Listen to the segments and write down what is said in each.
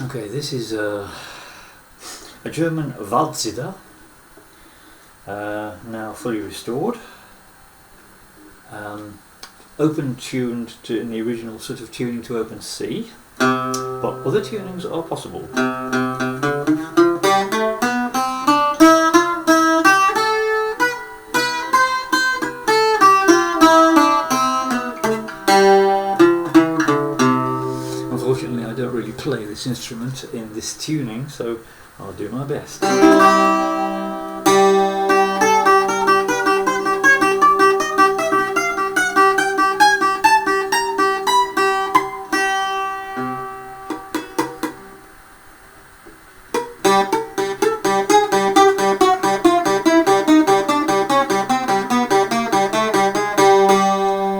Okay, this is a German waldzither, now fully restored, open tuned to in the original sort of tuning to open C, but other tunings are possible. Unfortunately, I don't really play this instrument in this tuning, so I'll do my best.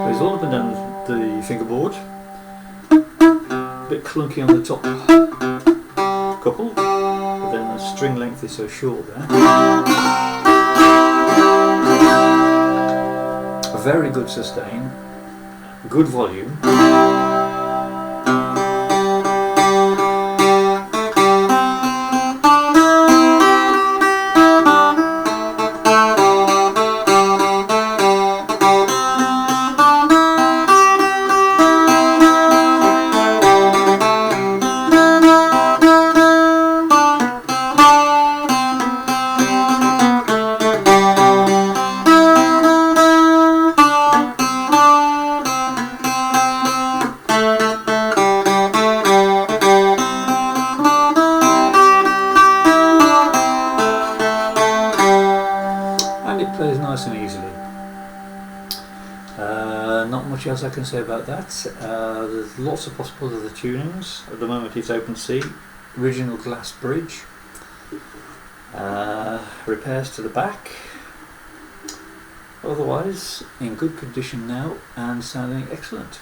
It's all up and down the fingerboard. A bit clunky on the top couple, but then the string length is so short there. A very good sustain, good volume. And it plays nice and easily. Not much else I can say about that. There's lots of possible other tunings. At the moment it's open C, original glass bridge, repairs to the back. Otherwise in good condition now and sounding excellent.